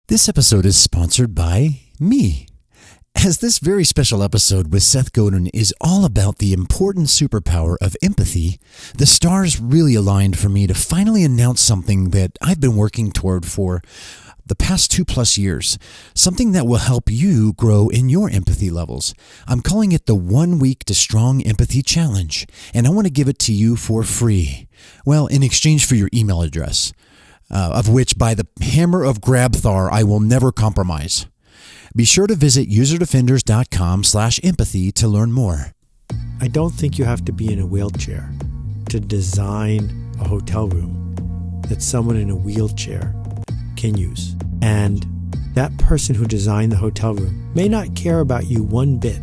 This episode is sponsored by me. As this very special episode with Seth Godin is all about the important superpower of empathy, the stars really aligned for me to finally announce something that I've been working toward for the past 2+ years, something that will help you grow in your empathy levels. I'm calling it the 1 Week to Strong Empathy Challenge, and I want to give it to you for free. Well, in exchange for your email address. Of which, by the hammer of Grabthar, I will never compromise. Be sure to visit userdefenders.com/empathy to learn more. I don't think you have to be in a wheelchair to design a hotel room that someone in a wheelchair can use. And that person who designed the hotel room may not care about you one bit.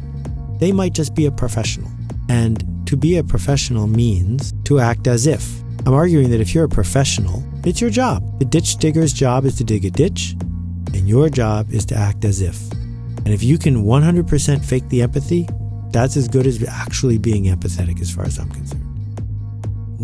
They might just be a professional. And to be a professional means to act as if. I'm arguing that if you're a professional, it's your job. The ditch digger's job is to dig a ditch, and your job is to act as if. And if you can 100% fake the empathy, that's as good as actually being empathetic as far as I'm concerned.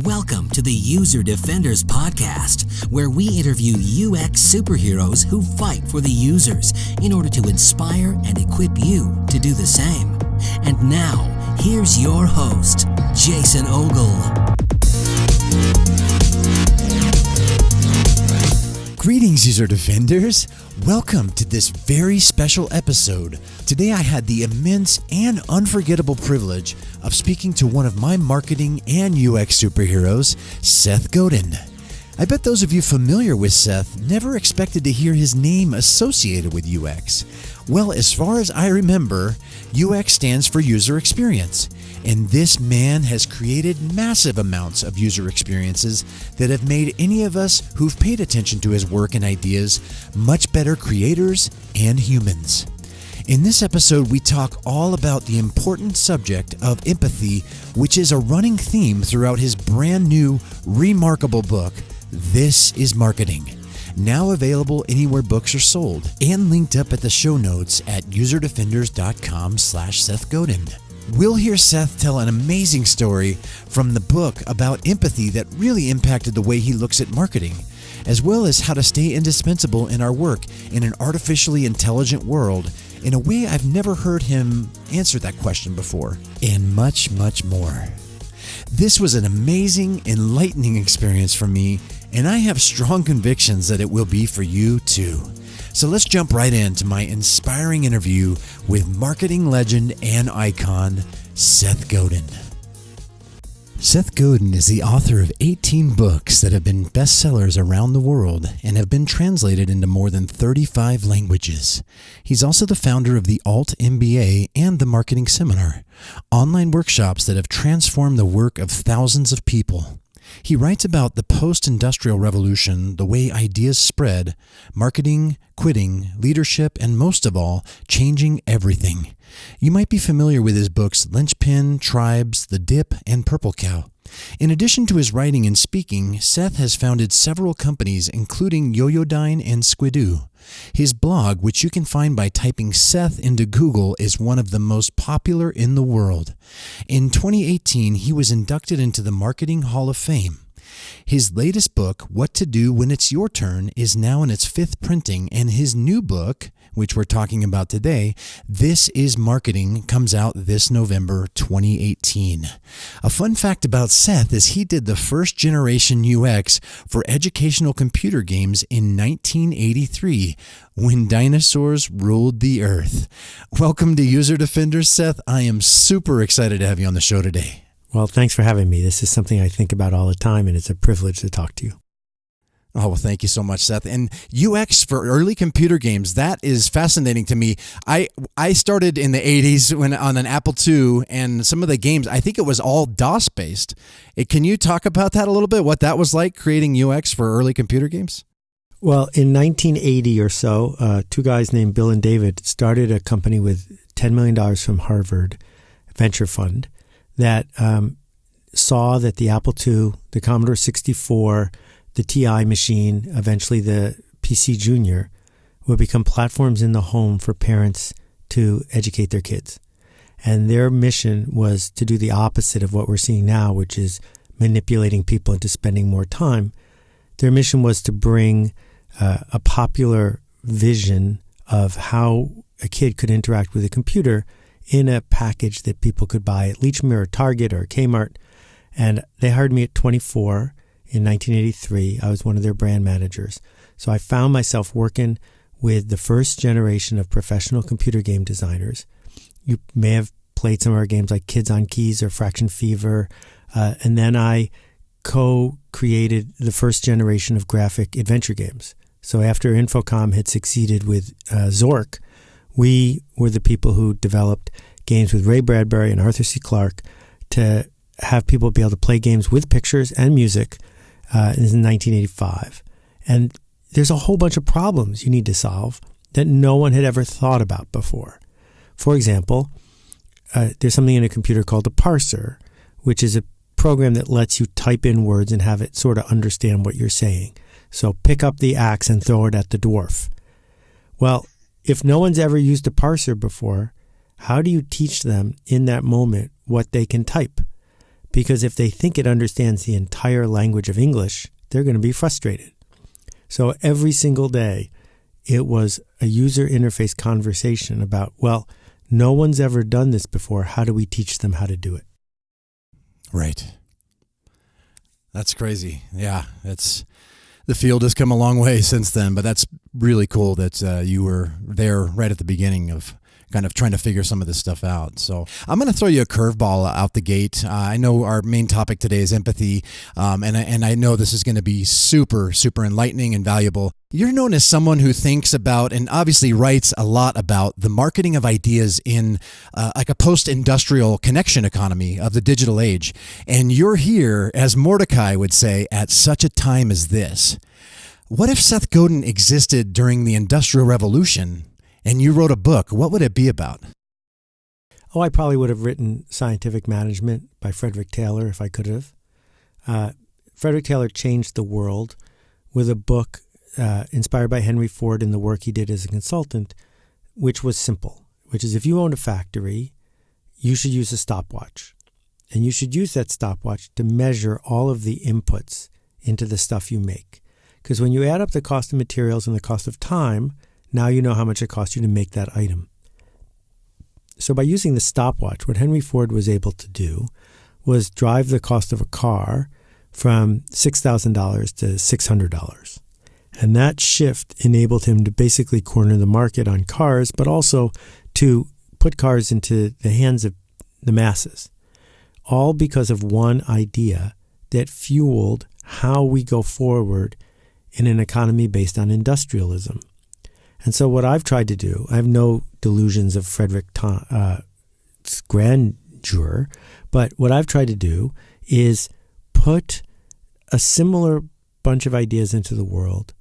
Welcome to the User Defenders podcast, where we interview UX superheroes who fight for the users in order to inspire and equip you to do the same. And now, here's your host, Jason Ogle. Greetings, User Defenders. Welcome to this very special episode. Today I had the immense and unforgettable privilege of speaking to one of my marketing and UX superheroes, Seth Godin. I bet those of you familiar with Seth never expected to hear his name associated with UX. Well, as far as I remember, UX stands for user experience. And this man has created massive amounts of user experiences that have made any of us who've paid attention to his work and ideas much better creators and humans. In this episode, we talk all about the important subject of empathy, which is a running theme throughout his brand new, remarkable book, This is Marketing. Now available anywhere books are sold and linked up at the show notes at userdefenders.com/Seth Godin. We'll hear Seth tell an amazing story from the book about empathy that really impacted the way he looks at marketing, as well as how to stay indispensable in our work in an artificially intelligent world in a way I've never heard him answer that question before, and much, much more. This was an amazing, enlightening experience for me, and I have strong convictions that it will be for you too. So let's jump right into my inspiring interview with marketing legend and icon, Seth Godin. Seth Godin is the author of 18 books that have been bestsellers around the world and have been translated into more than 35 languages. He's also the founder of the Alt MBA and the Marketing Seminar, online workshops that have transformed the work of thousands of people. He writes about the post-industrial revolution, the way ideas spread, marketing, quitting, leadership, and most of all, changing everything. You might be familiar with his books Linchpin, Tribes, The Dip, and Purple Cow. In addition to his writing and speaking, Seth has founded several companies, including Yoyodyne and Squidoo. His blog, which you can find by typing Seth into Google, is one of the most popular in the world. In 2018, he was inducted into the Marketing Hall of Fame. His latest book, What to Do When It's Your Turn, is now in its 5th printing, and his new book, which we're talking about today, This is Marketing, comes out this November 2018. A fun fact about Seth is he did the first generation UX for educational computer games in 1983, when dinosaurs ruled the earth. Welcome to User Defenders, Seth. I am super excited to have you on the show today. Well, thanks for having me. This is something I think about all the time, and it's a privilege to talk to you. Oh, well, thank you so much, Seth. And UX for early computer games, that is fascinating to me. I started in the 80s when on an Apple II, and some of the games, I think it was all DOS-based. Can you talk about that a little bit, what that was like, creating UX for early computer games? Well, in 1980 or so, two guys named Bill and David started a company with $10 million from Harvard Venture Fund that saw that the Apple II, the Commodore 64, the TI machine, eventually the PC Junior, would become platforms in the home for parents to educate their kids. And their mission was to do the opposite of what we're seeing now, which is manipulating people into spending more time. Their mission was to bring a popular vision of how a kid could interact with a computer in a package that people could buy at Lechmere or Target or Kmart. And they hired me at 24 in 1983. I was one of their brand managers. So I found myself working with the first generation of professional computer game designers. You may have played some of our games like Kids on Keys or Fraction Fever. And then I co-created the first generation of graphic adventure games. So after Infocom had succeeded with Zork, we were the people who developed games with Ray Bradbury and Arthur C. Clarke to have people be able to play games with pictures and music in 1985. And there's a whole bunch of problems you need to solve that no one had ever thought about before. For example, there's something in a computer called a parser, which is a program that lets you type in words and have it sort of understand what you're saying. So pick up the axe and throw it at the dwarf. Well, if no one's ever used a parser before, how do you teach them in that moment what they can type? Because if they think it understands the entire language of English, they're going to be frustrated. So every single day, it was a user interface conversation about, well, no one's ever done this before. How do we teach them how to do it? Right. That's crazy. Yeah, the field has come a long way since then, but that's really cool that you were there right at the beginning of kind of trying to figure some of this stuff out. So I'm going to throw you a curveball out the gate. I know our main topic today is empathy, and I know this is going to be super, super enlightening and valuable. You're known as someone who thinks about and obviously writes a lot about the marketing of ideas in like a post-industrial connection economy of the digital age. And you're here, as Mordecai would say, at such a time as this. What if Seth Godin existed during the Industrial Revolution and you wrote a book? What would it be about? Oh, I probably would have written Scientific Management by Frederick Taylor if I could have. Frederick Taylor changed the world with a book inspired by Henry Ford and the work he did as a consultant, which was simple, which is if you own a factory, you should use a stopwatch. And you should use that stopwatch to measure all of the inputs into the stuff you make. Because when you add up the cost of materials and the cost of time, now you know how much it costs you to make that item. So by using the stopwatch, what Henry Ford was able to do was drive the cost of a car from $6,000 to $600. And that shift enabled him to basically corner the market on cars, but also to put cars into the hands of the masses, all because of one idea that fueled how we go forward in an economy based on industrialism. And so what I've tried to do, I have no delusions of Frederick's grandeur, but what I've tried to do is put a similar bunch of ideas into the world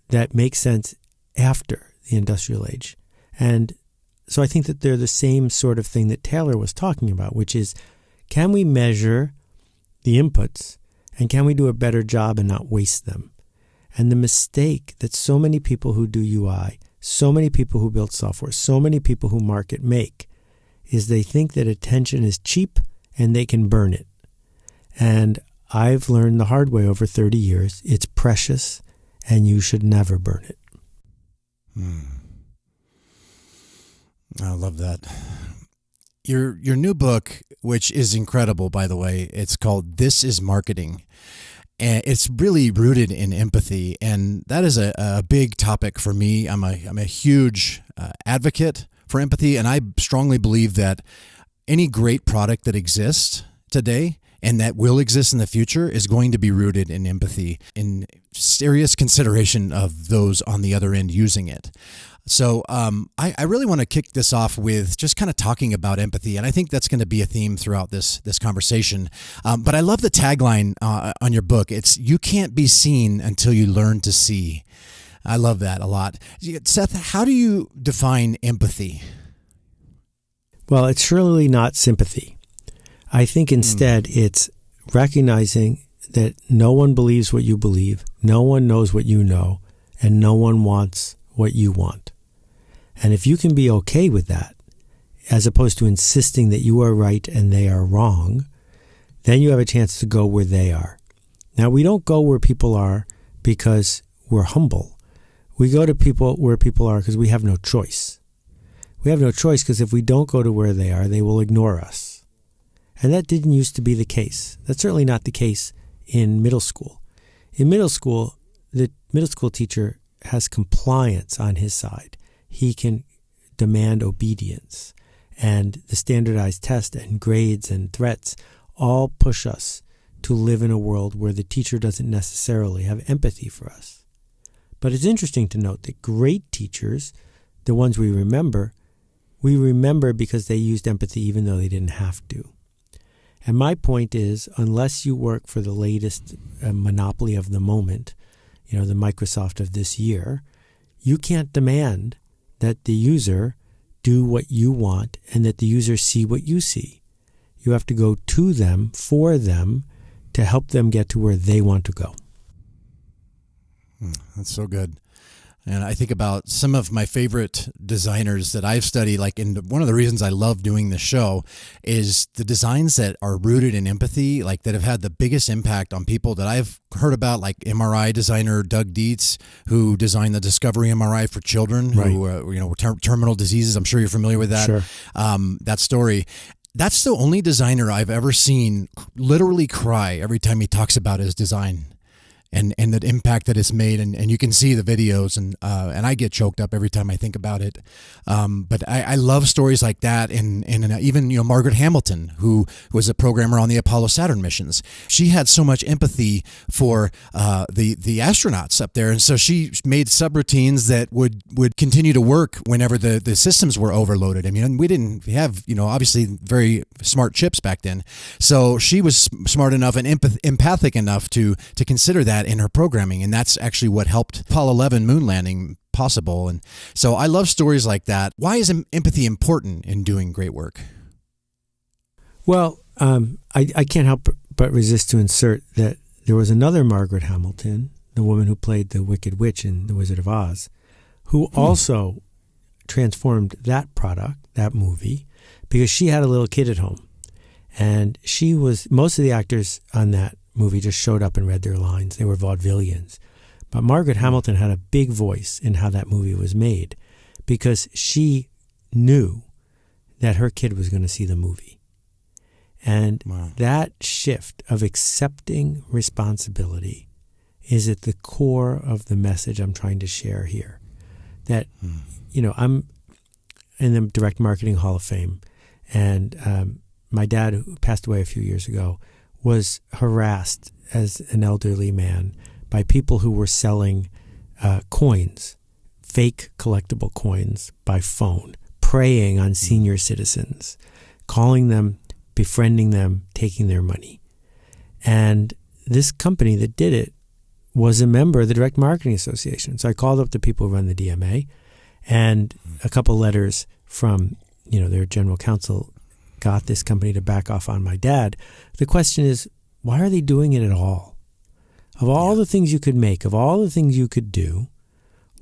that make sense after the industrial age. And so I think that they're the same sort of thing that Taylor was talking about, which is, can we measure the inputs and can we do a better job and not waste them? And the mistake that so many people who do UI, so many people who build software, so many people who market make is they think that attention is cheap and they can burn it. And I've learned the hard way over 30 years, it's precious and you should never burn it. I love that. Your new book, which is incredible, by the way, it's called This is Marketing. And it's really rooted in empathy, and that is a big topic for me. I'm a huge advocate for empathy, and I strongly believe that any great product that exists today and that will exist in the future is going to be rooted in empathy, in serious consideration of those on the other end using it. So I really want to kick this off with just kind of talking about empathy, and I think that's going to be a theme throughout this conversation. But I love the tagline on your book. It's, you can't be seen until you learn to see. I love that a lot. Seth, how do you define empathy? Well, it's surely not sympathy. I think instead it's recognizing that no one believes what you believe, no one knows what you know, and no one wants what you want. And if you can be okay with that, as opposed to insisting that you are right and they are wrong, then you have a chance to go where they are. Now, we don't go where people are because we're humble. We go to people where people are because we have no choice. We have no choice because if we don't go to where they are, they will ignore us. And that didn't used to be the case. That's certainly not the case in middle school. In middle school, the middle school teacher has compliance on his side. He can demand obedience. And the standardized test and grades and threats all push us to live in a world where the teacher doesn't necessarily have empathy for us. But it's interesting to note that great teachers, the ones we remember because they used empathy even though they didn't have to. And my point is, unless you work for the latest monopoly of the moment, the Microsoft of this year, you can't demand that the user do what you want and that the user see what you see. You have to go to them, for them, to help them get to where they want to go. That's so good. And I think about some of my favorite designers that I've studied, one of the reasons I love doing this show is the designs that are rooted in empathy, that have had the biggest impact on people that I've heard about, like MRI designer Doug Dietz, who designed the Discovery MRI for children who were terminal diseases. I'm sure you're familiar with that. Sure. That story. That's the only designer I've ever seen literally cry every time he talks about his design. And the impact that it's made, and you can see the videos, and I get choked up every time I think about it. But I love stories like that, and even Margaret Hamilton, who was a programmer on the Apollo Saturn missions. She had so much empathy for the astronauts up there, and so she made subroutines that would continue to work whenever the systems were overloaded. I mean, we didn't have obviously very smart chips back then, so she was smart enough and empathic enough to consider that in her programming, and that's actually what helped Apollo 11 moon landing possible. And so I love stories like that. Why is empathy important in doing great work? Well, I can't help but resist to insert that there was another Margaret Hamilton, the woman who played the Wicked Witch in The Wizard of Oz, who also transformed that product, that movie, because she had a little kid at home. And most of the actors on that movie just showed up and read their lines. They were vaudevillians. But Margaret Hamilton had a big voice in how that movie was made because she knew that her kid was going to see the movie. And that shift of accepting responsibility is at the core of the message I'm trying to share here. That, I'm in the Direct Marketing Hall of Fame, and my dad, who passed away a few years ago, was harassed as an elderly man by people who were selling coins, fake collectible coins by phone, preying on senior citizens, calling them, befriending them, taking their money. And this company that did it was a member of the Direct Marketing Association. So I called up the people who run the DMA, and a couple letters from their general counsel got this company to back off on my dad. The question is, why are they doing it at all? Of all the things you could make, of all the things you could do,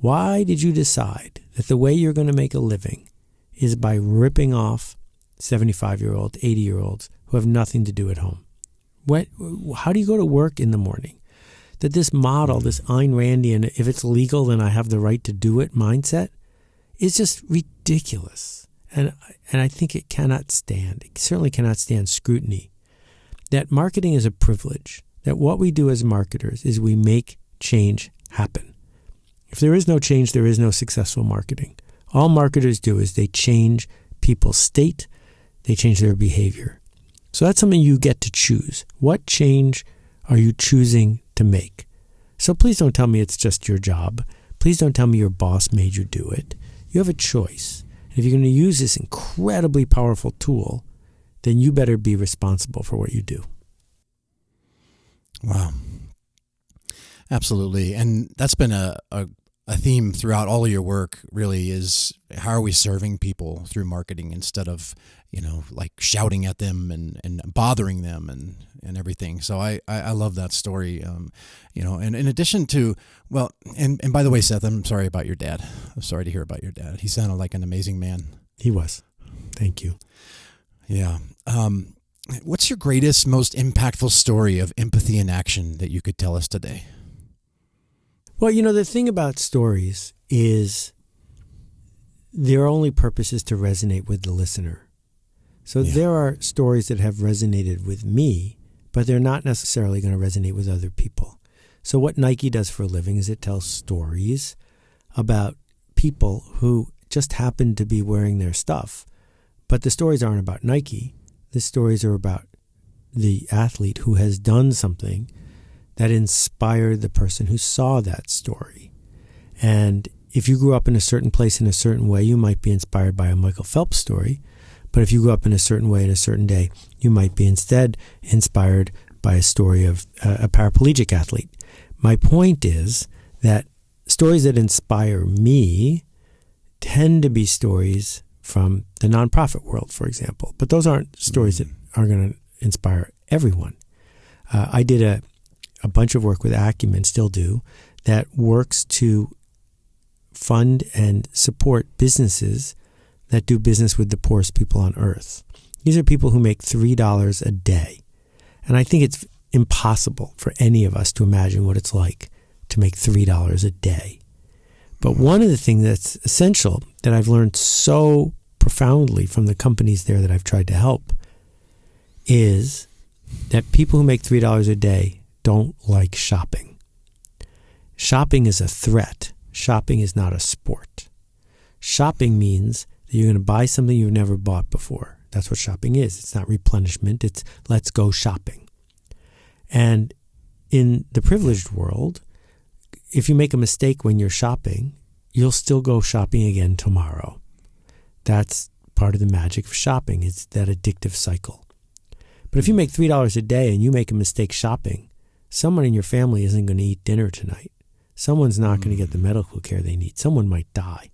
why did you decide that the way you're going to make a living is by ripping off 75-year-olds, 80-year-olds who have nothing to do at home? How do you go to work in the morning? That this model, this Ayn Randian, if it's legal, then I have the right to do it mindset, is just ridiculous. And I think it certainly cannot stand scrutiny. That marketing is a privilege. That what we do as marketers is we make change happen. If there is no change, there is no successful marketing. All marketers do is they change people's state, they change their behavior. So that's something you get to choose. What change are you choosing to make? So please don't tell me it's just your job. Please don't tell me your boss made you do it. You have a choice. And if you're going to use this incredibly powerful tool, then you better be responsible for what you do. Wow. Absolutely. And that's been a theme throughout all of your work, really, is how are we serving people through marketing instead of, shouting at them and bothering them and everything. So I love that story. And in addition to, and by the way, Seth, I'm sorry about your dad. I'm sorry to hear about your dad. He sounded like an amazing man. He was. Thank you. Yeah. What's your greatest, most impactful story of empathy in action that you could tell us today? Well, the thing about stories is their only purpose is to resonate with the listener. So there are stories that have resonated with me, but they're not necessarily going to resonate with other people. So what Nike does for a living is it tells stories about people who just happen to be wearing their stuff. But the stories aren't about Nike. The stories are about the athlete who has done something that inspired the person who saw that story. And if you grew up in a certain place in a certain way, you might be inspired by a Michael Phelps story. But if you grew up in a certain way in a certain day, you might be instead inspired by a story of a paraplegic athlete. My point is that stories that inspire me tend to be stories from the nonprofit world, for example. But those aren't stories that are going to inspire everyone. I did a bunch of work with Acumen, still do, that works to fund and support businesses that do business with the poorest people on earth. These are people who make $3 a day. And I think it's impossible for any of us to imagine what it's like to make $3 a day. But one of the things that's essential that I've learned so profoundly from the companies there that I've tried to help is that people who make $3 a day don't like shopping. Shopping is a threat. Shopping is not a sport. Shopping means that you're going to buy something you've never bought before. That's what shopping is. It's not replenishment. It's let's go shopping. And in the privileged world, if you make a mistake when you're shopping, you'll still go shopping again tomorrow. That's part of the magic of shopping. It's that addictive cycle. But if you make $3 a day and you make a mistake shopping, someone in your family isn't going to eat dinner tonight. Someone's not going to get the medical care they need. Someone might die.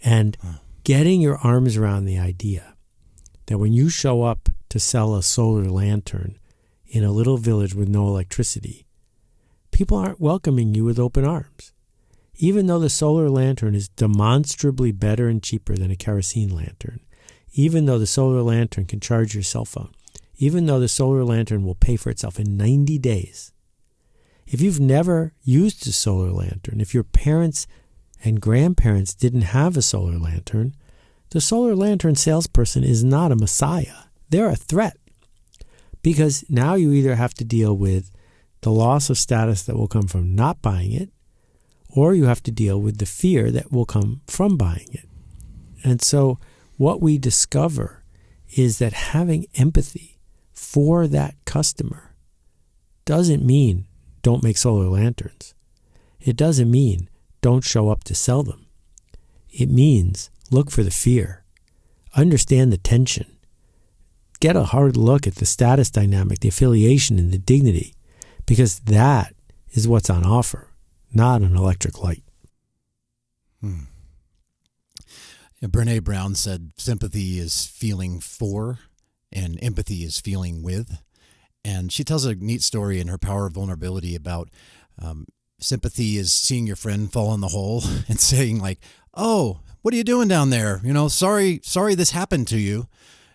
And getting your arms around the idea that when you show up to sell a solar lantern in a little village with no electricity, people aren't welcoming you with open arms. Even though the solar lantern is demonstrably better and cheaper than a kerosene lantern, even though the solar lantern can charge your cell phone, even though the solar lantern will pay for itself in 90 days, if you've never used a solar lantern, if your parents and grandparents didn't have a solar lantern, the solar lantern salesperson is not a messiah. They're a threat. Because now you either have to deal with the loss of status that will come from not buying it, or you have to deal with the fear that will come from buying it. And so what we discover is that having empathy for that customer doesn't mean don't make solar lanterns. It doesn't mean don't show up to sell them. It means look for the fear, understand the tension, get a hard look at the status dynamic, the affiliation, and the dignity, because that is what's on offer, not an electric light. Brene Brown said sympathy is feeling for and empathy is feeling with. And she tells a neat story in her Power of Vulnerability about sympathy is seeing your friend fall in the hole and saying like, oh, what are you doing down there? Sorry this happened to you.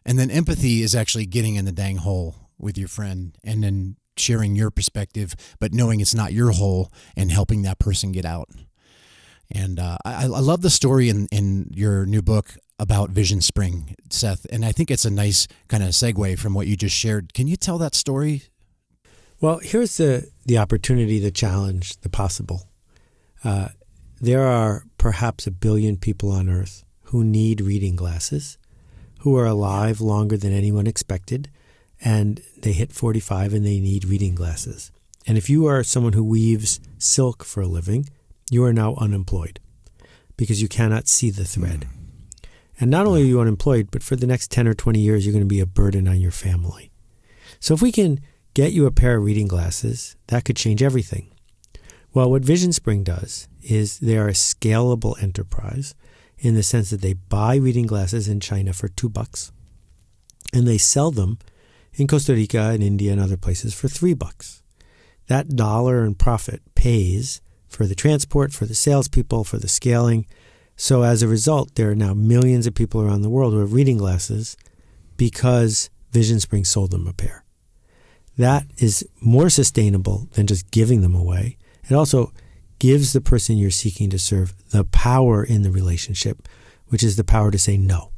And then empathy is actually getting in the dang hole with your friend and then sharing your perspective, but knowing it's not your hole and helping that person get out. And I love the story in your new book about Vision Spring, Seth. And I think it's a nice kind of segue from what you just shared. Can you tell that story? Well, here's the opportunity, the challenge, the possible. There are perhaps 1 billion people on Earth who need reading glasses, who are alive longer than anyone expected, and they hit 45 and they need reading glasses. And if you are someone who weaves silk for a living, you are now unemployed because you cannot see the thread. And not only are you unemployed, but for the next 10 or 20 years, you're going to be a burden on your family. So if we can get you a pair of reading glasses, that could change everything. Well, what Vision Spring does is they are a scalable enterprise in the sense that they buy reading glasses in China for $2 and they sell them in Costa Rica and India and other places for $3. That dollar in profit pays for the transport, for the salespeople, for the scaling. So as a result, there are now millions of people around the world who have reading glasses because Vision Spring sold them a pair. That is more sustainable than just giving them away. It also gives the person you're seeking to serve the power in the relationship, which is the power to say no,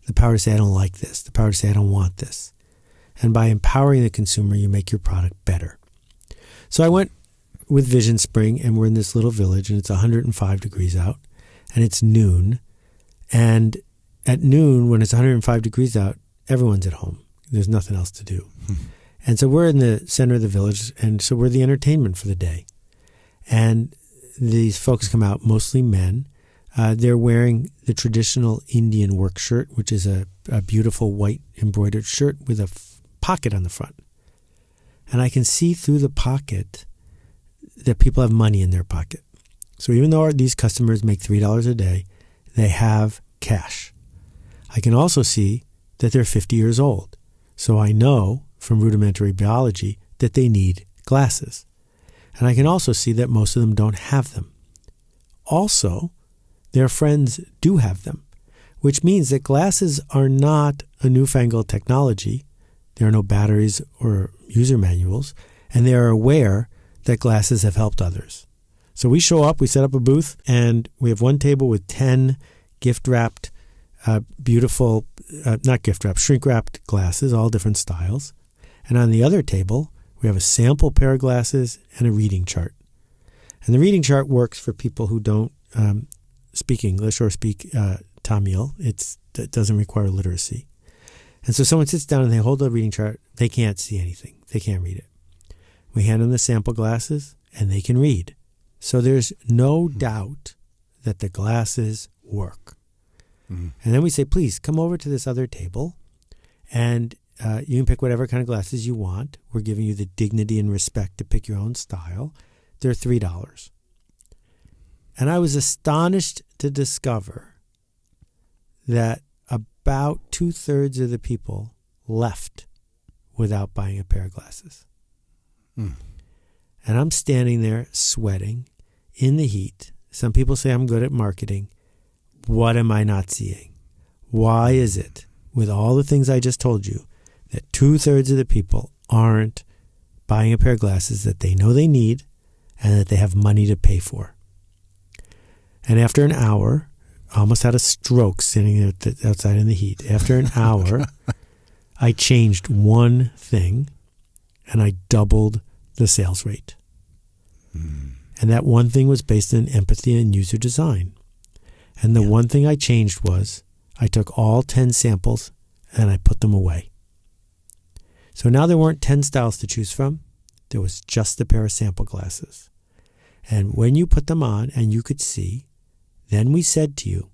the power to say, I don't like this, the power to say, I don't want this. And by empowering the consumer, you make your product better. So I went with Vision Spring, and we're in this little village, and it's 105 degrees out, and it's noon. And at noon, when it's 105 degrees out, everyone's at home. There's nothing else to do. And so we're in the center of the village, and so we're the entertainment for the day. And these folks come out, mostly men. They're wearing the traditional Indian work shirt, which is a beautiful white embroidered shirt with a pocket on the front. And I can see through the pocket that people have money in their pocket. So even though these customers make $3 a day, they have cash. I can also see that they're 50 years old. So I know from rudimentary biology that they need glasses. And I can also see that most of them don't have them. Also, their friends do have them, which means that glasses are not a newfangled technology. There are no batteries or user manuals, and they are aware that glasses have helped others. So we show up, we set up a booth, and we have one table with 10 gift-wrapped, beautiful, not gift-wrapped, shrink-wrapped glasses, all different styles. And on the other table, we have a sample pair of glasses and a reading chart. And the reading chart works for people who don't speak English or speak Tamil. It doesn't require literacy. And so someone sits down and they hold the reading chart. They can't see anything. They can't read it. We hand them the sample glasses and they can read. So there's no doubt that the glasses work. Mm-hmm. And then we say, please come over to this other table and you can pick whatever kind of glasses you want. We're giving you the dignity and respect to pick your own style. They're $3. And I was astonished to discover that about 2/3 of the people left without buying a pair of glasses. Mm. And I'm standing there sweating in the heat. Some people say I'm good at marketing. What am I not seeing? Why is it, with all the things I just told you, that 2/3 of the people aren't buying a pair of glasses that they know they need and that they have money to pay for? And after an hour, I almost had a stroke sitting outside in the heat. After an hour, I changed one thing and I doubled the sales rate. Mm. And that one thing was based on empathy and user design. And the one thing I changed was I took all 10 samples and I put them away. So now there weren't 10 styles to choose from. There was just a pair of sample glasses. And when you put them on and you could see, then we said to you,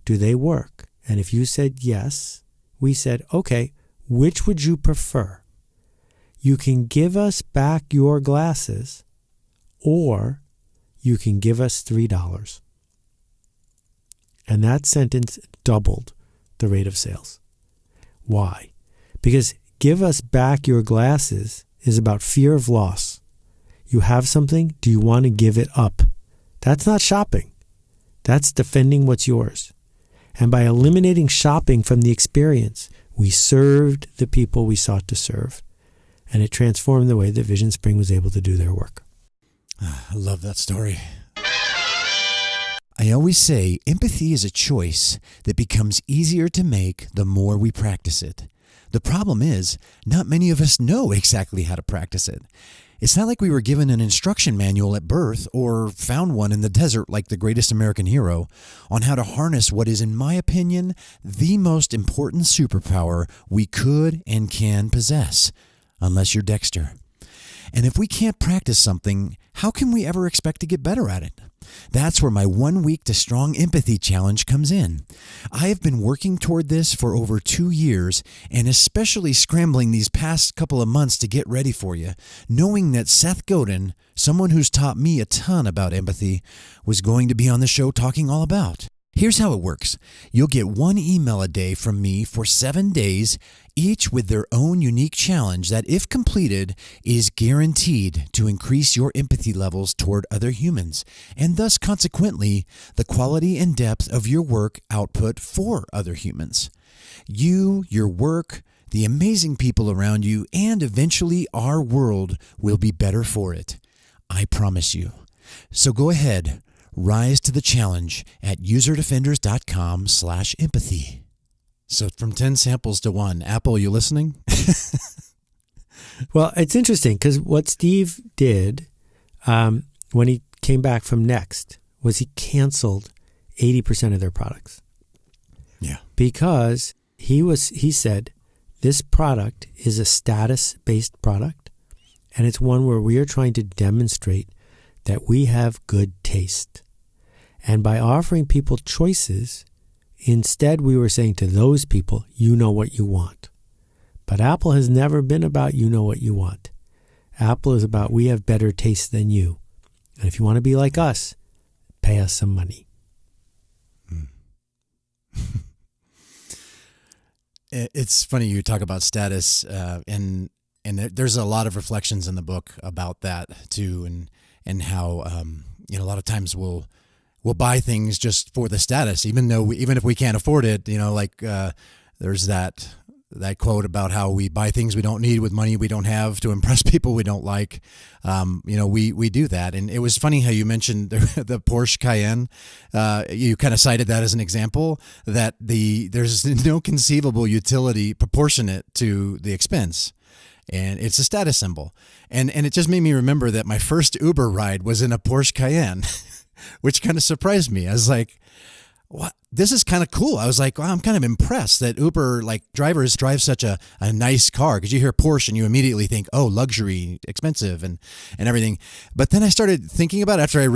do they work? And if you said yes, we said, okay, which would you prefer? You can give us back your glasses or you can give us $3. And that sentence doubled the rate of sales. Why? Because give us back your glasses is about fear of loss. You have something, do you want to give it up? That's not shopping. That's defending what's yours. And by eliminating shopping from the experience, we served the people we sought to serve. And it transformed the way that Vision Spring was able to do their work. I love that story. I always say empathy is a choice that becomes easier to make the more we practice it. The problem is, not many of us know exactly how to practice it. It's not like we were given an instruction manual at birth or found one in the desert like the greatest American hero on how to harness what is, in my opinion, the most important superpower we could and can possess, unless you're Dexter. And if we can't practice something, how can we ever expect to get better at it? That's where my 1 week to strong empathy challenge comes in. I have been working toward this for over 2 years and especially scrambling these past couple of months to get ready for you, knowing that Seth Godin, someone who's taught me a ton about empathy, was going to be on the show talking all about. Here's how it works. You'll get 1 email a day from me for 7 days, each with their own unique challenge that, if completed, is guaranteed to increase your empathy levels toward other humans, and thus, consequently, the quality and depth of your work output for other humans. You, your work, the amazing people around you, and eventually our world will be better for it. I promise you. So go ahead, rise to the challenge at userdefenders.com/empathy. So from 10 samples to 1, Apple, you listening? Well, it's interesting because what Steve did when he came back from Next was he canceled 80% of their products. Yeah. Because he said, this product is a status-based product, and it's one where we are trying to demonstrate that we have good taste. And by offering people choices, instead we were saying to those people, you know what you want. But Apple has never been about you know what you want. Apple is about we have better taste than you. And if you want to be like us, pay us some money. It's funny you talk about status, and there's a lot of reflections in the book about that too, and how a lot of times we'll buy things just for the status, even if we can't afford it. There's that quote about how we buy things we don't need with money we don't have to impress people we don't like. We do that. And it was funny how you mentioned the Porsche Cayenne. You kind of cited that as an example that there's no conceivable utility proportionate to the expense. And it's a status symbol. And it just made me remember that my first Uber ride was in a Porsche Cayenne, which kind of surprised me. I was like, what? This is kind of cool. I was like, wow, I'm kind of impressed that Uber drivers drive such a nice car, because you hear Porsche and you immediately think, oh, luxury, expensive and everything. But then I started thinking about it after I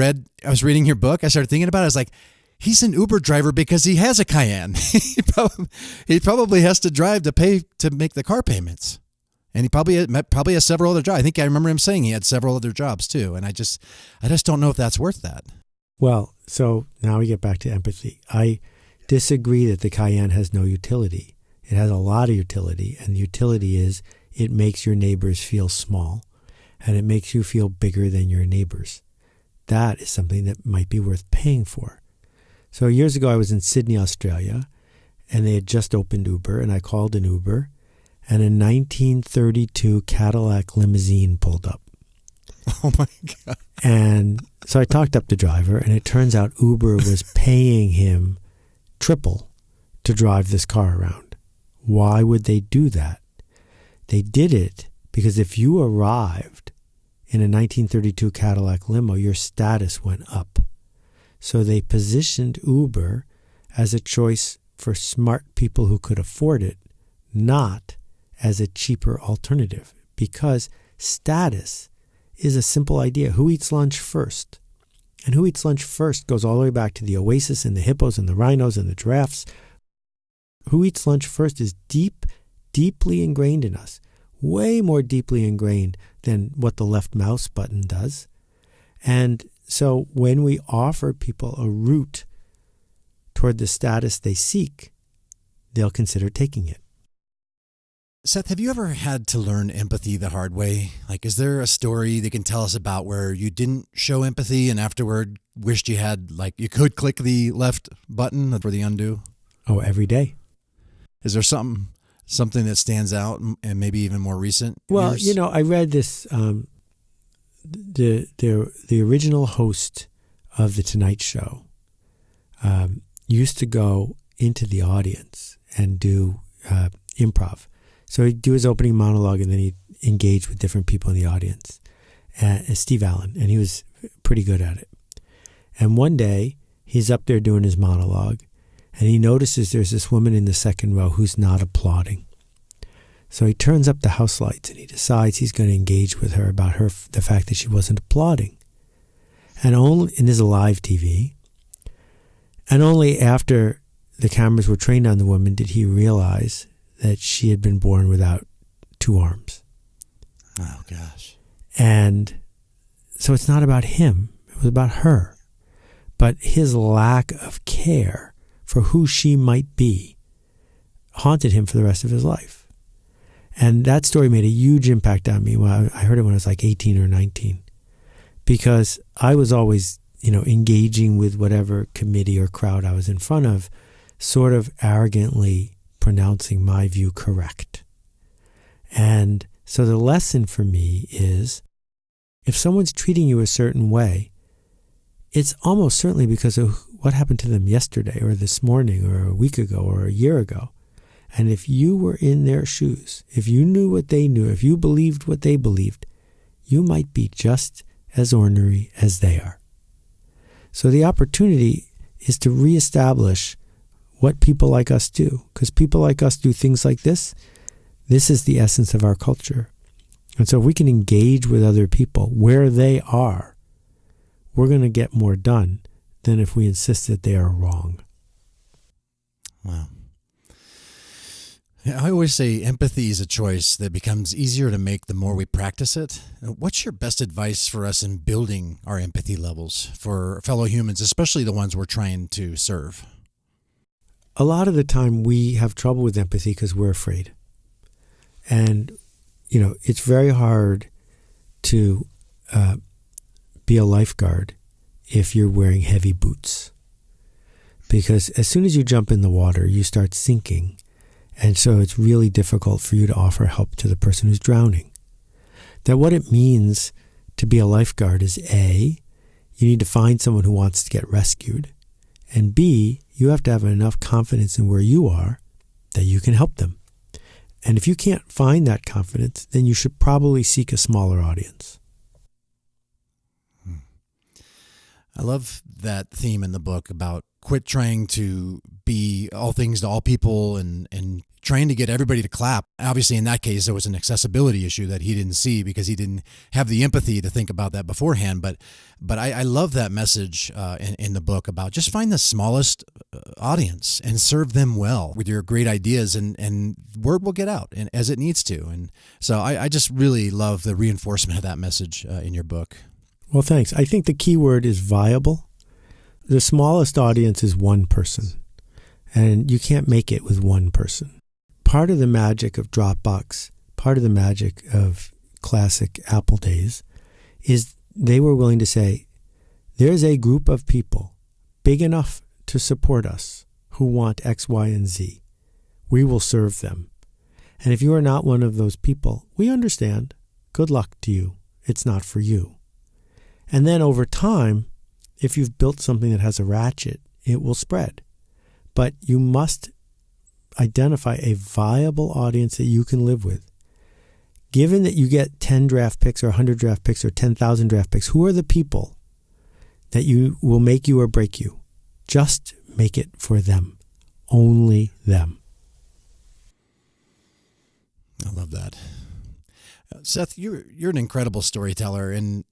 was reading your book. I started thinking about it. I was like, he's an Uber driver because he has a Cayenne. He probably has to drive to pay to make the car payments. And he probably has several other jobs. I think I remember him saying he had several other jobs too. And I just don't know if that's worth that. Well, so now we get back to empathy. I disagree that the Cayenne has no utility. It has a lot of utility, and the utility is it makes your neighbors feel small, and it makes you feel bigger than your neighbors. That is something that might be worth paying for. So years ago, I was in Sydney, Australia, and they had just opened Uber, and I called an Uber, and a 1932 Cadillac limousine pulled up. Oh my God. And so I talked up the driver, and it turns out Uber was paying him triple to drive this car around. Why would they do that? They did it because if you arrived in a 1932 Cadillac limo, your status went up. So they positioned Uber as a choice for smart people who could afford it, not as a cheaper alternative, because status is a simple idea. Who eats lunch first? And who eats lunch first goes all the way back to the oasis and the hippos and the rhinos and the giraffes. Who eats lunch first is deeply ingrained in us, way more deeply ingrained than what the left mouse button does. And so when we offer people a route toward the status they seek, they'll consider taking it. Seth, have you ever had to learn empathy the hard way? Is there a story they can tell us about where you didn't show empathy and afterward wished you had, you could click the left button for the undo? Oh, every day. Is there something that stands out and maybe even more recent? Well, years? I read this, the original host of The Tonight Show used to go into the audience and do improv. So he'd do his opening monologue and then he'd engage with different people in the audience. Steve Allen, and he was pretty good at it. And one day he's up there doing his monologue and he notices there's this woman in the second row who's not applauding. So he turns up the house lights and he decides he's going to engage with her about the fact that she wasn't applauding. And this is a live TV. And only after the cameras were trained on the woman did he realize that she had been born without two arms. Oh, gosh. And so it's not about him. It was about her. But his lack of care for who she might be haunted him for the rest of his life. And that story made a huge impact on me. I heard it when I was 18 or 19. Because I was always, engaging with whatever committee or crowd I was in front of, sort of arrogantly pronouncing my view correct. And so the lesson for me is, if someone's treating you a certain way, it's almost certainly because of what happened to them yesterday or this morning or a week ago or a year ago. And if you were in their shoes, if you knew what they knew, if you believed what they believed, you might be just as ornery as they are. So the opportunity is to reestablish what people like us do, because people like us do things like this. This is the essence of our culture. And so if we can engage with other people where they are, we're going to get more done than if we insist that they are wrong. Wow. I always say empathy is a choice that becomes easier to make the more we practice it. What's your best advice for us in building our empathy levels for fellow humans, especially the ones we're trying to serve? A lot of the time we have trouble with empathy because we're afraid. And, it's very hard to be a lifeguard if you're wearing heavy boots. Because as soon as you jump in the water, you start sinking. And so it's really difficult for you to offer help to the person who's drowning. That what it means to be a lifeguard is A, you need to find someone who wants to get rescued. And B, you have to have enough confidence in where you are that you can help them. And if you can't find that confidence, then you should probably seek a smaller audience. I love that theme in the book about quit trying to be all things to all people and trying to get everybody to clap. Obviously, in that case, there was an accessibility issue that he didn't see because he didn't have the empathy to think about that beforehand. But I love that message in the book about just find the smallest audience and serve them well with your great ideas, and word will get out and as it needs to. And so I just really love the reinforcement of that message in your book. Well, thanks. I think the key word is viable. The smallest audience is one person, and you can't make it with one person. Part of the magic of Dropbox, part of the magic of classic Apple days, is they were willing to say, there's a group of people big enough to support us who want X, Y, and Z. We will serve them. And if you are not one of those people, we understand. Good luck to you. It's not for you. And then over time, if you've built something that has a ratchet, it will spread. But you must identify a viable audience that you can live with. Given that you get 10 draft picks or 100 draft picks or 10,000 draft picks, who are the people that you will make you or break you? Just make it for them. Only them. I love that. Seth, you're an incredible storyteller, and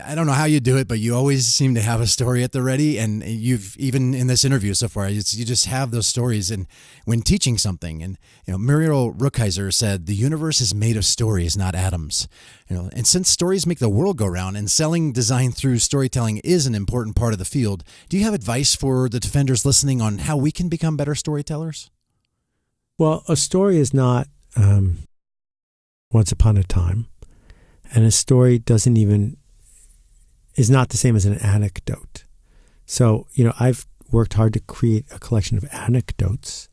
I don't know how you do it, but you always seem to have a story at the ready. And you've, even in this interview so far, you just have those stories. And when teaching something, and Muriel Rukeyser said, the universe is made of stories, not atoms. And since stories make the world go round, and selling design through storytelling is an important part of the field, do you have advice for the defenders listening on how we can become better storytellers? Well, a story is not once upon a time, and a story is not the same as an anecdote. So, I've worked hard to create a collection of anecdotes,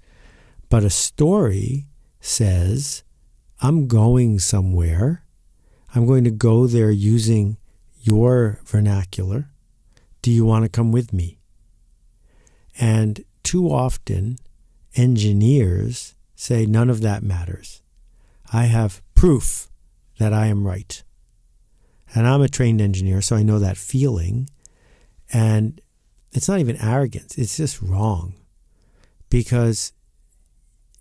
but a story says, I'm going somewhere. I'm going to go there using your vernacular. Do you want to come with me? And too often, engineers say none of that matters. I have proof that I am right. And I'm a trained engineer, so I know that feeling. And it's not even arrogance. It's just wrong. Because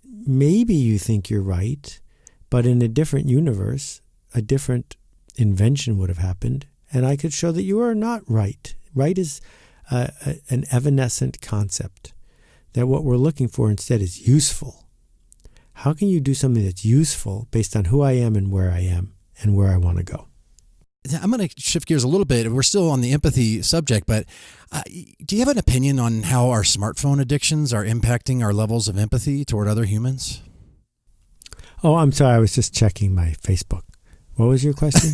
maybe you think you're right, but in a different universe, a different invention would have happened. And I could show that you are not right. Right is an evanescent concept. That what we're looking for instead is useful. How can you do something that's useful based on who I am and where I want to go? I'm going to shift gears a little bit. We're still on the empathy subject, but do you have an opinion on how our smartphone addictions are impacting our levels of empathy toward other humans? Oh, I'm sorry. I was just checking my Facebook. What was your question?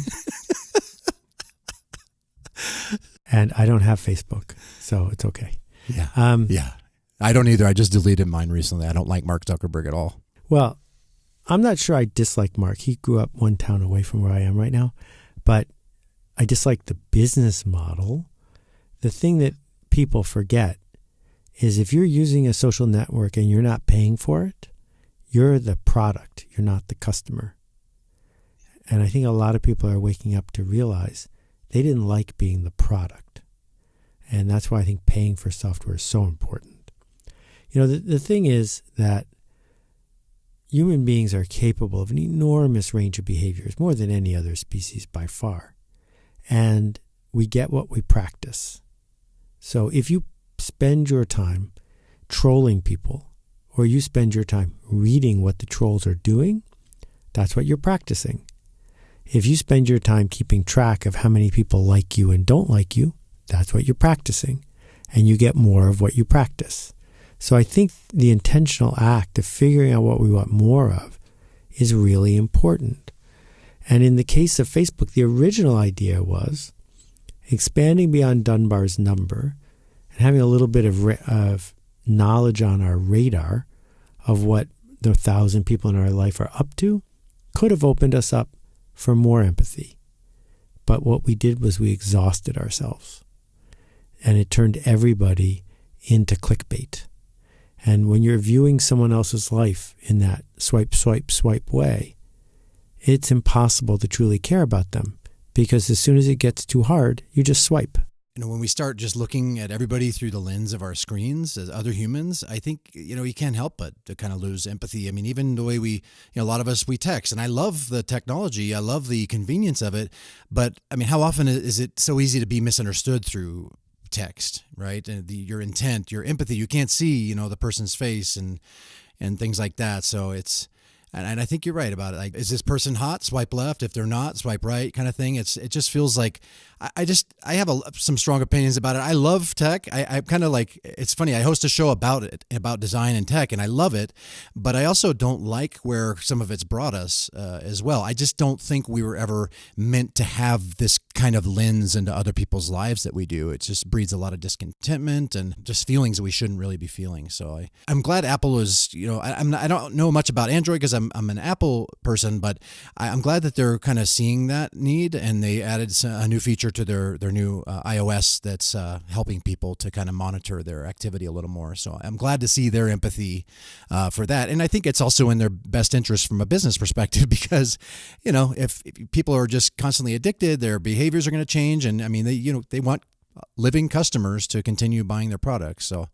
And I don't have Facebook, so it's okay. Yeah. Yeah. I don't either. I just deleted mine recently. I don't like Mark Zuckerberg at all. Well, I'm not sure I dislike Mark. He grew up one town away from where I am right now. But I dislike the business model the thing that people forget is if you're using a social network and you're not paying for it, you're the product, you're not the customer. And I think a lot of people are waking up to realize they didn't like being the product. And that's why I think paying for software is so important. The thing is that human beings are capable of an enormous range of behaviors, more than any other species by far. And we get what we practice. So if you spend your time trolling people, or you spend your time reading what the trolls are doing, that's what you're practicing. If you spend your time keeping track of how many people like you and don't like you, that's what you're practicing. And you get more of what you practice. So I think the intentional act of figuring out what we want more of is really important. And in the case of Facebook, the original idea was expanding beyond Dunbar's number and having a little bit of knowledge on our radar of what the 1,000 people in our life are up to could have opened us up for more empathy. But what we did was we exhausted ourselves. And it turned everybody into clickbait. And when you're viewing someone else's life in that swipe, swipe, swipe way, it's impossible to truly care about them because as soon as it gets too hard, you just swipe. When we start just looking at everybody through the lens of our screens as other humans, I think, you can't help but to kind of lose empathy. I mean, even the way a lot of us, we text, and I love the technology. I love the convenience of it. But I mean, how often is it so easy to be misunderstood through text, right? And your intent, your empathy, you can't see, the person's face and things like that. So it's, and I think you're right about it. Like, is this person hot? Swipe left. If they're not, swipe right, kind of thing. It just feels like I have some strong opinions about it. I love tech. I'm kind of like, it's funny. I host a show about it, about design and tech, and I love it. But I also don't like where some of it's brought us as well. I just don't think we were ever meant to have this kind of lens into other people's lives that we do. It just breeds a lot of discontentment and just feelings that we shouldn't really be feeling. So I'm glad Apple is, I don't know much about Android because I'm an Apple person, but I'm glad that they're kind of seeing that need and they added a new feature to their new iOS that's helping people to kind of monitor their activity a little more. So I'm glad to see their empathy for that. And I think it's also in their best interest from a business perspective because, if people are just constantly addicted, their behaviors are going to change. And I mean, they want living customers to continue buying their products. So,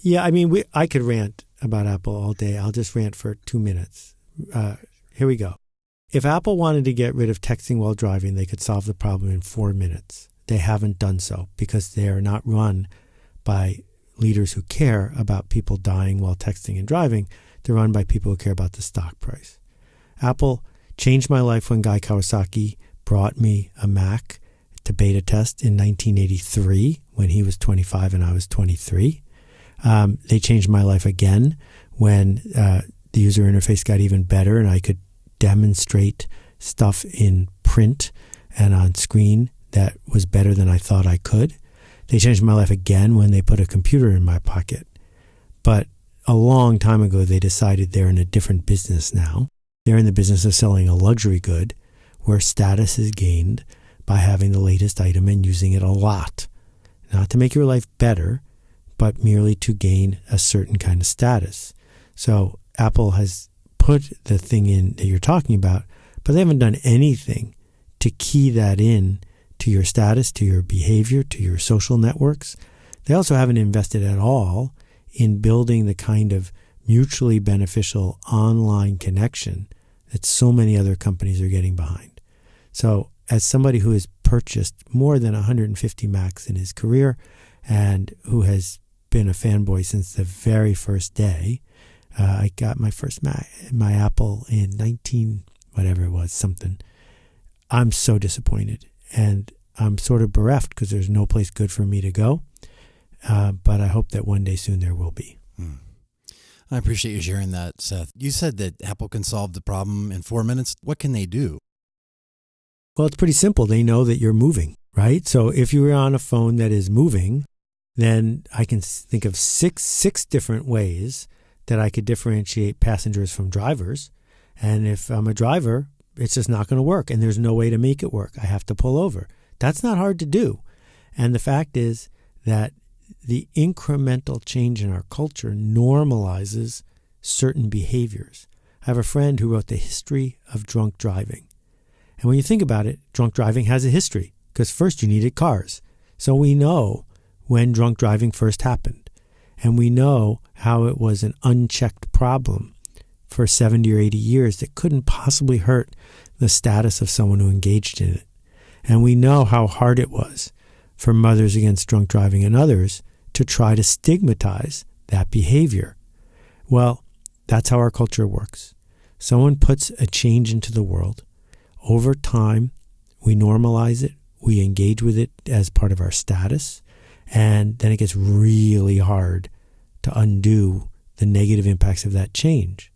yeah, I mean, I could rant about Apple all day. I'll just rant for 2 minutes. Here we go. If Apple wanted to get rid of texting while driving, they could solve the problem in 4 minutes. They haven't done so because they are not run by leaders who care about people dying while texting and driving. They're run by people who care about the stock price. Apple changed my life when Guy Kawasaki brought me a Mac to beta test in 1983 when he was 25 and I was 23. They changed my life again when the user interface got even better and I could demonstrate stuff in print and on screen that was better than I thought I could. They changed my life again when they put a computer in my pocket. But a long time ago, they decided they're in a different business now. They're in the business of selling a luxury good where status is gained by having the latest item and using it a lot. Not to make your life better, but merely to gain a certain kind of status. So Apple has put the thing in that you're talking about, but they haven't done anything to key that in to your status, to your behavior, to your social networks. They also haven't invested at all in building the kind of mutually beneficial online connection that so many other companies are getting behind. So as somebody who has purchased more than 150 Macs in his career and who has been a fanboy since the very first day, I got my first Mac, my Apple in 19, whatever it was, something. I'm so disappointed. And I'm sort of bereft because there's no place good for me to go. But I hope that one day soon there will be. I appreciate you sharing that, Seth. You said that Apple can solve the problem in 4 minutes. What can they do? Well, it's pretty simple. They know that you're moving, right? So if you're on a phone that is moving, then I can think of six different ways that I could differentiate passengers from drivers. And if I'm a driver, it's just not going to work. And there's no way to make it work. I have to pull over. That's not hard to do. And the fact is that the incremental change in our culture normalizes certain behaviors. I have a friend who wrote the history of drunk driving. And when you think about it, drunk driving has a history because first you needed cars. So we know when drunk driving first happened. And we know how it was an unchecked problem for 70 or 80 years that couldn't possibly hurt the status of someone who engaged in it. And we know how hard it was for Mothers Against Drunk Driving and others to try to stigmatize that behavior. Well, that's how our culture works. Someone puts a change into the world. Over time, we normalize it. We engage with it as part of our status. And then it gets really hard to undo the negative impacts of that change.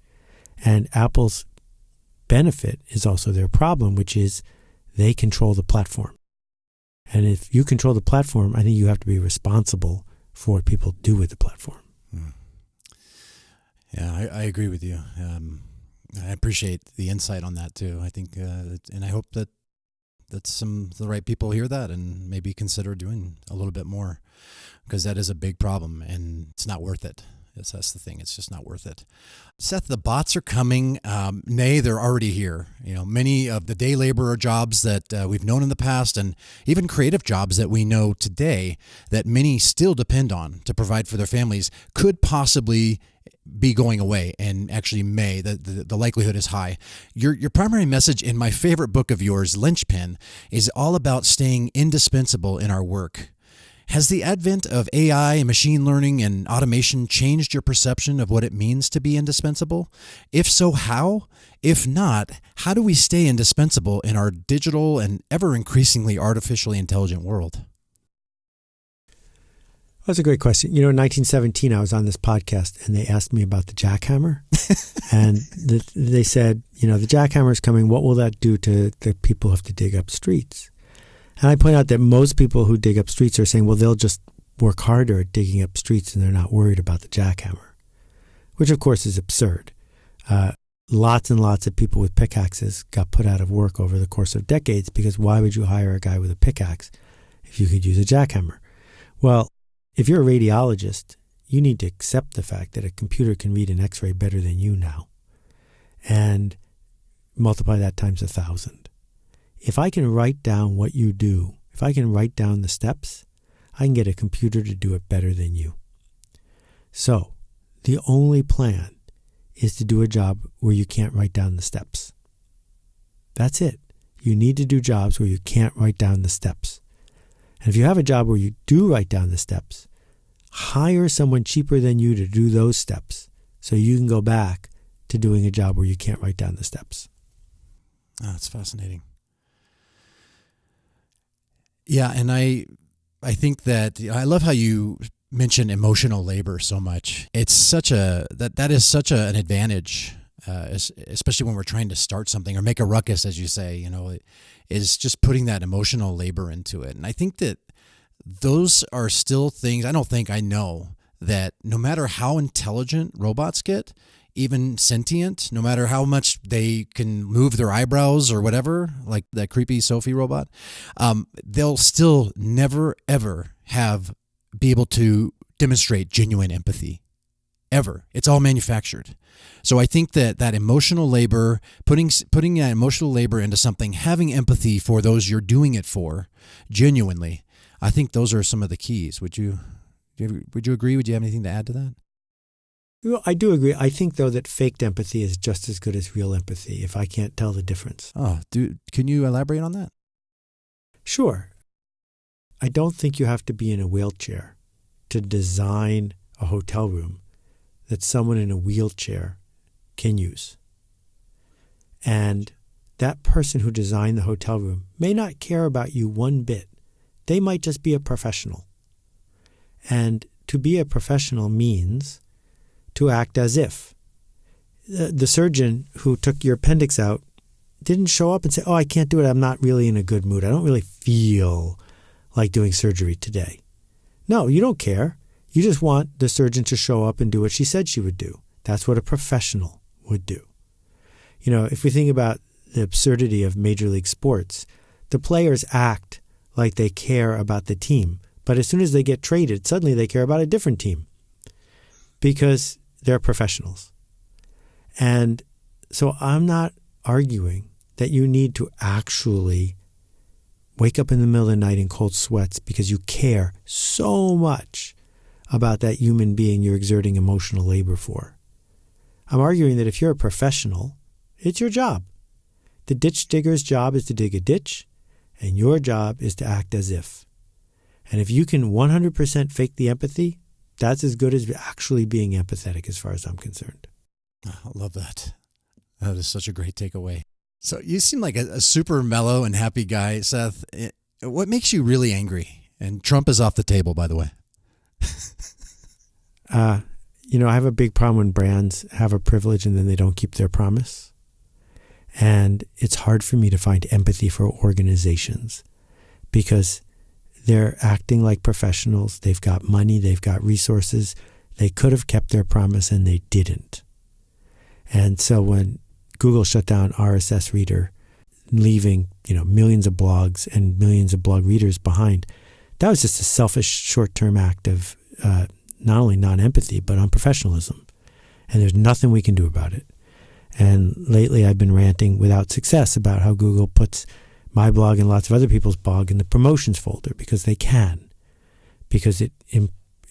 And Apple's benefit is also their problem, which is they control the platform. And if you control the platform, I think you have to be responsible for what people do with the platform. Yeah, I agree with you. I appreciate the insight on that too. I think, and I hope that the right people hear that and maybe consider doing a little bit more, because that is a big problem and it's not worth it. That's the thing. It's just not worth it. Seth, the bots are coming. Nay, they're already here. Many of the day laborer jobs that we've known in the past, and even creative jobs that we know today that many still depend on to provide for their families, could possibly be going away, and actually may. The likelihood is high. Your primary message in my favorite book of yours, Linchpin, is all about staying indispensable in our work. Has the advent of AI and machine learning and automation changed your perception of what it means to be indispensable? If so, how? If not, how do we stay indispensable in our digital and ever increasingly artificially intelligent world? That's a great question. In 1917, I was on this podcast and they asked me about the jackhammer. And they said, the jackhammer is coming. What will that do to the people who have to dig up streets? And I point out that most people who dig up streets are saying, well, they'll just work harder at digging up streets and they're not worried about the jackhammer, which of course is absurd. Lots and lots of people with pickaxes got put out of work over the course of decades, because why would you hire a guy with a pickaxe if you could use a jackhammer? Well, if you're a radiologist, you need to accept the fact that a computer can read an x-ray better than you now, and multiply that times 1,000. If I can write down what you do, if I can write down the steps, I can get a computer to do it better than you. So the only plan is to do a job where you can't write down the steps. That's it. You need to do jobs where you can't write down the steps. And if you have a job where you do write down the steps, hire someone cheaper than you to do those steps so you can go back to doing a job where you can't write down the steps. Oh, that's fascinating. Yeah, and I think that I love how you mention emotional labor so much. It's such that is such an advantage, especially when we're trying to start something or make a ruckus, as you say. Is just putting that emotional labor into it. And I think that those are still things. I know that no matter how intelligent robots get, even sentient, no matter how much they can move their eyebrows or whatever, like that creepy Sophie robot, they'll still never, ever be able to demonstrate genuine empathy. Ever. It's all manufactured. So I think that emotional labor, putting that emotional labor into something, having empathy for those you're doing it for, genuinely, I think those are some of the keys. Would you agree? Would you have anything to add to that? Well, I do agree. I think, though, that faked empathy is just as good as real empathy, if I can't tell the difference. Oh, can you elaborate on that? Sure. I don't think you have to be in a wheelchair to design a hotel room that someone in a wheelchair can use. And that person who designed the hotel room may not care about you one bit. They might just be a professional. And to be a professional means to act as if. The surgeon who took your appendix out didn't show up and say, I can't do it. I'm not really in a good mood. I don't really feel like doing surgery today. No, you don't care. You just want the surgeon to show up and do what she said she would do. That's what a professional would do. If we think about the absurdity of Major League Sports, the players act like they care about the team, But as soon as they get traded, suddenly they care about a different team because they're professionals. And so I'm not arguing that you need to actually wake up in the middle of the night in cold sweats because you care so much about that human being you're exerting emotional labor for. I'm arguing that if you're a professional, it's your job. The ditch digger's job is to dig a ditch, and your job is to act as if. And if you can 100% fake the empathy, that's as good as actually being empathetic as far as I'm concerned. I love that. That is such a great takeaway. So you seem like a super mellow and happy guy, Seth. What makes you really angry? And Trump is off the table, by the way. I have a big problem when brands have a privilege and then they don't keep their promise. And it's hard for me to find empathy for organizations because they're acting like professionals. They've got money. They've got resources. They could have kept their promise and they didn't. And so when Google shut down RSS Reader, leaving millions of blogs and millions of blog readers behind, that was just a selfish short-term act of not only non-empathy, but unprofessionalism. And there's nothing we can do about it. And lately I've been ranting without success about how Google puts my blog and lots of other people's blog in the promotions folder because they can, because it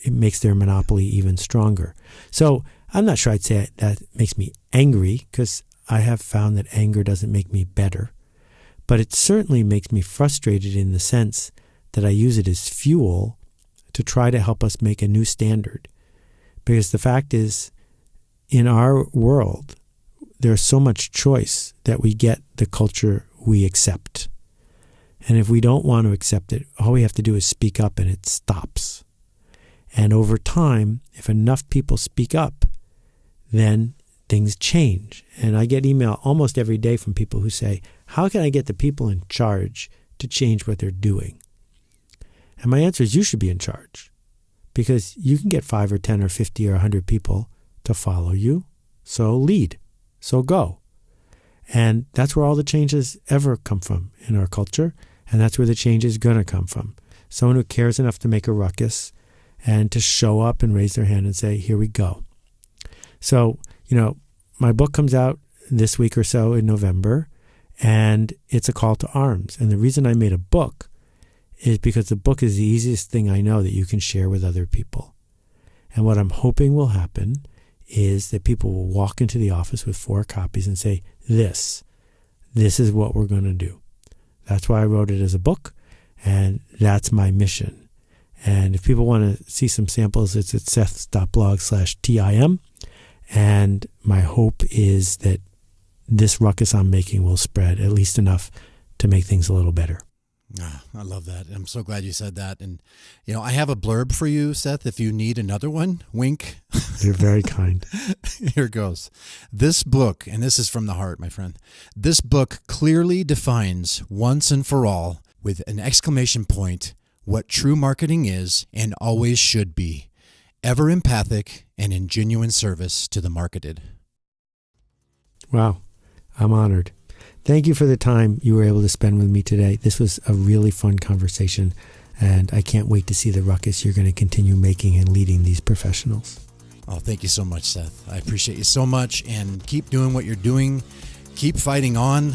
makes their monopoly even stronger. So I'm not sure I'd say that makes me angry because I have found that anger doesn't make me better. But it certainly makes me frustrated in the sense that I use it as fuel to try to help us make a new standard. Because the fact is, in our world, there's so much choice that we get the culture we accept. And if we don't want to accept it, all we have to do is speak up and it stops. And over time, if enough people speak up, then things change. And I get email almost every day from people who say, how can I get the people in charge to change what they're doing? And my answer is you should be in charge because you can get 5 or 10 or 50 or 100 people to follow you. So lead. So go. And that's where all the changes ever come from in our culture. And that's where the change is going to come from. Someone who cares enough to make a ruckus and to show up and raise their hand and say, here we go. So, my book comes out this week or so in November, and it's a call to arms. And the reason I made a book is because the book is the easiest thing I know that you can share with other people. And what I'm hoping will happen is that people will walk into the office with 4 copies and say, this is what we're going to do. That's why I wrote it as a book, and that's my mission. And if people want to see some samples, it's at seths.blog/TIM. And my hope is that this ruckus I'm making will spread at least enough to make things a little better. I love that. I'm so glad you said that. And, I have a blurb for you, Seth, if you need another one. Wink. You're very kind. Here goes. This book, and this is from the heart, my friend, this book clearly defines once and for all, with an exclamation point, what true marketing is and always should be. Ever empathic and in genuine service to the marketed. Wow. I'm honored. Thank you for the time you were able to spend with me today. This was a really fun conversation, and I can't wait to see the ruckus you're going to continue making and leading these professionals. Oh, thank you so much, Seth. I appreciate you so much, and keep doing what you're doing. Keep fighting on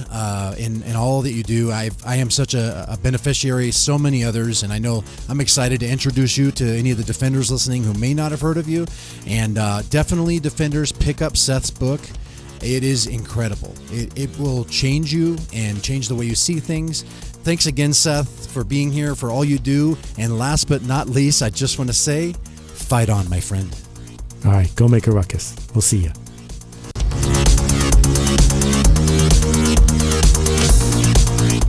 in all that you do. I am such a beneficiary, so many others, and I know I'm excited to introduce you to any of the Defenders listening who may not have heard of you. And definitely, Defenders, pick up Seth's book. It is incredible. It will change you and change the way you see things. Thanks again, Seth, for being here, for all you do. And last but not least, I just want to say, fight on, my friend. All right, go make a ruckus. We'll see you.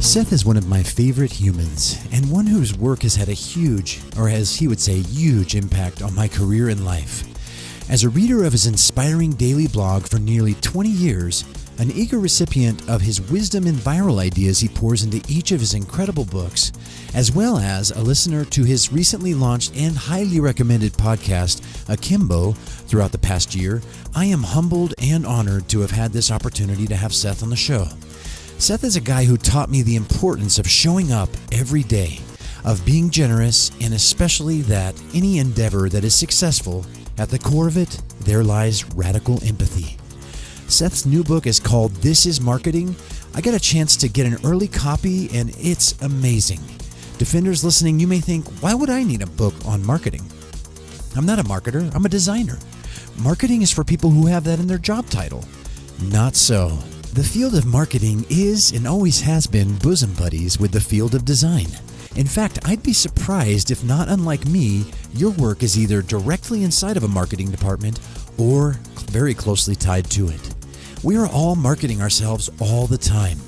Seth is one of my favorite humans, and one whose work has had a huge, or as he would say, huge impact on my career and life. As a reader of his inspiring daily blog for nearly 20 years, an eager recipient of his wisdom and viral ideas he pours into each of his incredible books, as well as a listener to his recently launched and highly recommended podcast, Akimbo, throughout the past year, I am humbled and honored to have had this opportunity to have Seth on the show. Seth is a guy who taught me the importance of showing up every day. of being generous, and especially that any endeavor that is successful, at the core of it, there lies radical empathy. Seth's new book is called This Is Marketing. I got a chance to get an early copy, and it's amazing. Defenders listening, you may think, why would I need a book on marketing? I'm not a marketer, I'm a designer. Marketing is for people who have that in their job title. Not so. The field of marketing is and always has been bosom buddies with the field of design. In fact, I'd be surprised if not unlike me, your work is either directly inside of a marketing department or very closely tied to it. We are all marketing ourselves all the time.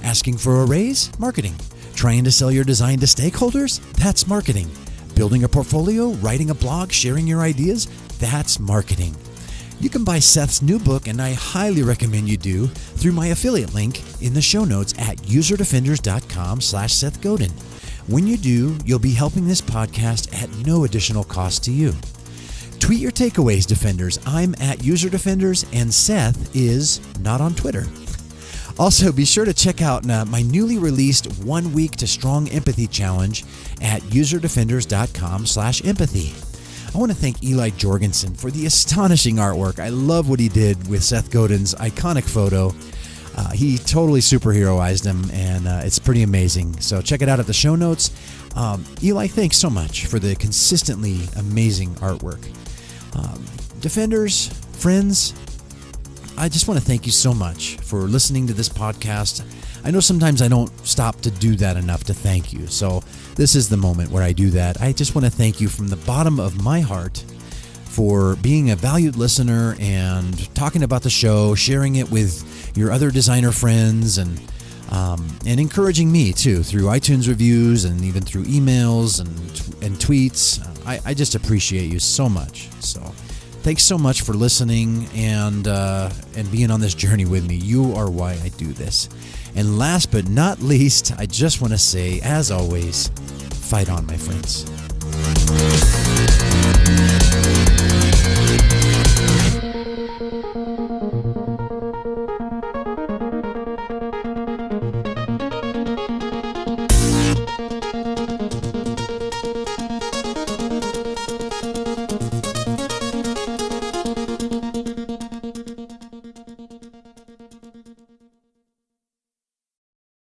Asking for a raise? Marketing. Trying to sell your design to stakeholders? That's marketing. Building a portfolio, writing a blog, sharing your ideas? That's marketing. You can buy Seth's new book, and I highly recommend you do, through my affiliate link in the show notes at userdefenders.com/Seth Godin. When you do, you'll be helping this podcast at no additional cost to you. Tweet your takeaways, Defenders. I'm at UserDefenders, and Seth is not on Twitter. Also, be sure to check out my newly released 1 Week to Strong Empathy Challenge at userdefenders.com/empathy. I want to thank Eli Jorgensen for the astonishing artwork. I love what he did with Seth Godin's iconic photo. He totally superheroized him, and it's pretty amazing. So check it out at the show notes. Eli, thanks so much for the consistently amazing artwork. Defenders, friends, I just want to thank you so much for listening to this podcast. I know sometimes I don't stop to do that enough to thank you, so this is the moment where I do that. I just want to thank you from the bottom of my heart for being a valued listener and talking about the show, sharing it with your other designer friends, and encouraging me too through iTunes reviews and even through emails and tweets. I just appreciate you so much. So thanks so much for listening and being on this journey with me. You are why I do this. And last but not least, I just want to say, as always, fight on, my friends.